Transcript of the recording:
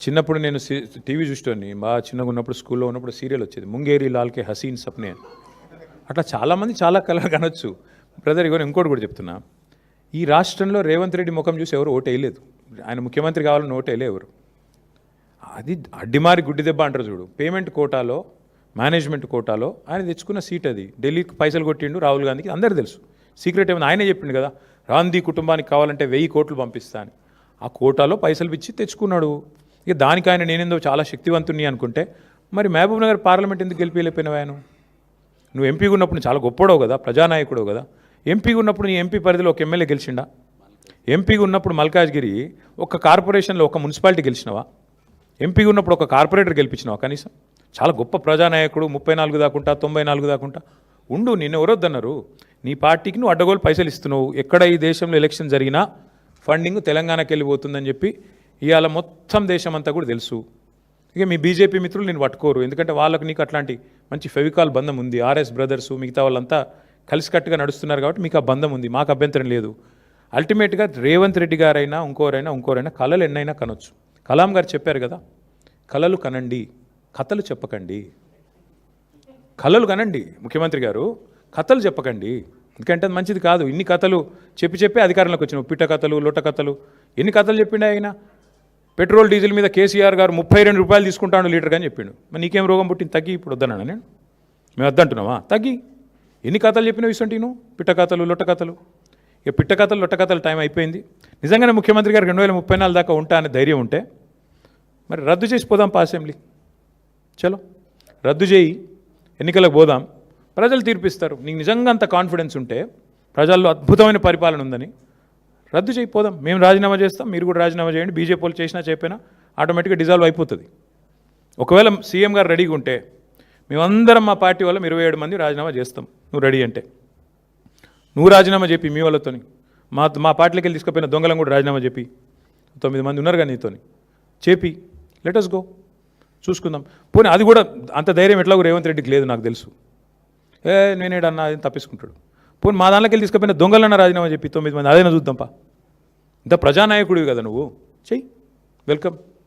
చిన్నప్పుడు నేను టీవీ చూసేటోని బాగా చిన్నగా ఉన్నప్పుడు స్కూల్లో ఉన్నప్పుడు సీరియల్ వచ్చేది ముంగేరి లాల్కే హసీన్ సప్నే అని. అట్లా చాలామంది చాలా కళలు కనొచ్చు. బ్రదర్ ఇగో ఇంకోటి కూడా చెప్తున్నా, ఈ రాష్ట్రంలో రేవంత్ రెడ్డి ముఖం చూసి ఎవరు ఓటు వేయలేదు. ఆయన ముఖ్యమంత్రి కావాలని ఓటు వేయలే ఎవరు. అది అడ్డిమారి గుడ్డి దెబ్బ అంటారు చూడు. పేమెంట్ కోటాలో మేనేజ్మెంట్ కోటాలో ఆయన తెచ్చుకున్న సీట్ అది. ఢిల్లీకి పైసలు కొట్టిండు రాహుల్ గాంధీకి, అందరు తెలుసు. సీక్రెట్ ఏమైనా ఆయనే చెప్పిండు కదా, గాంధీ కుటుంబానికి కావాలంటే 1000 కోట్లు పంపిస్తా అని. ఆ కోటాలో పైసలు ఇచ్చి తెచ్చుకున్నాడు. ఇక దానికి ఆయన నేనేందో చాలా శక్తివంతుని అనుకుంటే మరి మహబూబ్ నగర్ పార్లమెంట్ ఎందుకు గెలిపిలేకపోయినావు? ఆయన నువ్వు ఎంపీగా ఉన్నప్పుడు చాలా గొప్పడవు కదా, ప్రజానాయకుడు కదా. ఎంపీగా ఉన్నప్పుడు నీ ఎంపీ పరిధిలో ఒక ఎమ్మెల్యే గెలిచిండా? ఎంపీగా ఉన్నప్పుడు మల్కాజ్గిరి ఒక కార్పొరేషన్లో ఒక మున్సిపాలిటీ గెలిచినవా? ఎంపీగా ఉన్నప్పుడు ఒక కార్పొరేటర్ గెలిపించినావా కనీసం? చాలా గొప్ప ప్రజానాయకుడు, 34 దాకుంటా 94 దాకుంటా ఉండు. నిన్ను ఎవరొద్దన్నారు? నీ పార్టీకి నువ్వు అడ్డగోలు పైసలు ఇస్తున్నావు. ఎక్కడ ఈ దేశంలో ఎలక్షన్ జరిగినా ఫండింగ్ తెలంగాణకి వెళ్ళిపోతుందని చెప్పి ఇవాళ మొత్తం దేశం అంతా కూడా తెలుసు. ఇక మీ బీజేపీ మిత్రులు నేను పట్టుకోరు, ఎందుకంటే వాళ్ళకు నీకు అట్లాంటి మంచి ఫెవికాల్ బంధం ఉంది. ఆర్ఎస్ బ్రదర్సు మిగతా వాళ్ళంతా కలిసికట్టుగా నడుస్తున్నారు కాబట్టి మీకు ఆ బంధం ఉంది. మాకు అభ్యంతరం లేదు. అల్టిమేట్గా రేవంత్ రెడ్డి గారైనా ఇంకోరైనా కళలు ఎన్నైనా కనొచ్చు. కలాం గారు చెప్పారు కదా, కళలు కనండి, కథలు చెప్పకండి. కళలు కనండి ముఖ్యమంత్రి గారు, కథలు చెప్పకండి. ఎందుకంటే అది మంచిది కాదు. ఇన్ని కథలు చెప్పి అధికారంలోకి వచ్చినావు. పిట్ట కథలు, లొట్ట కథలు, ఎన్ని కథలు చెప్పిండే ఆయన. పెట్రోల్ డీజిల్ మీద కేసీఆర్ గారు 32 రూపాయలు తీసుకుంటాను లీటర్ అని చెప్పిండు. మరి నీకేం రోగం పుట్టింది? తగ్గి. ఇప్పుడు వద్దన్నా నేను, మేము వద్దంటున్నావా? తగ్గి. ఎన్ని కథలు చెప్పినావు ఇసంటి నువ్వు? పిట్ట కథలు, లొట్ట కథలు. ఇక పిట్ట కథలు, లొట్ట కథలు టైం అయిపోయింది. నిజంగానే ముఖ్యమంత్రి గారు 2034 దాకా ఉంటా అనే ధైర్యం ఉంటే మరి రద్దు చేసి పోదాం అసెంబ్లీ. చలో రద్దు చేయి, ఎన్నికలకు పోదాం, ప్రజలు తీర్పిస్తారు. నీకు నిజంగా అంత కాన్ఫిడెన్స్ ఉంటే, ప్రజల్లో అద్భుతమైన పరిపాలన ఉందని, రద్దు చేయిపోదాం. మేము రాజీనామా చేస్తాం, మీరు కూడా రాజీనామా చేయండి. బీజేపీ వాళ్ళు చేసినా చెప్పినా ఆటోమేటిక్గా డిజాల్వ్ అయిపోతుంది. ఒకవేళ సీఎం గారు రెడీగా ఉంటే మేమందరం మా పార్టీ వాళ్ళం 27 మంది రాజీనామా చేస్తాం. నువ్వు రెడీ అంటే నువ్వు రాజీనామా చెప్పి మీ వాళ్ళతోని, మా పార్టీలోకి వెళ్ళి తీసుకుపోయిన దొంగలం కూడా రాజీనామా చెప్పి, 9 మంది ఉన్నారు కానీ నీతోని చెప్పి లెటస్ గో, చూసుకుందాం. పోనీ అది కూడా అంత ధైర్యం ఎట్లాగో రేవంత్ రెడ్డికి లేదు నాకు తెలుసు. నేనేడన్నా అది తప్పించుకుంటాడు. పోనీ మా దాంట్లోకి వెళ్ళి తీసుకుపోయిన దొంగలన్నా రాజీనామా చెప్పి 9 మంది, అదైనా చూద్దాంపా. ఇంత ప్రజానాయకుడివి కదా నువ్వు, చెయ్యి, వెల్కమ్.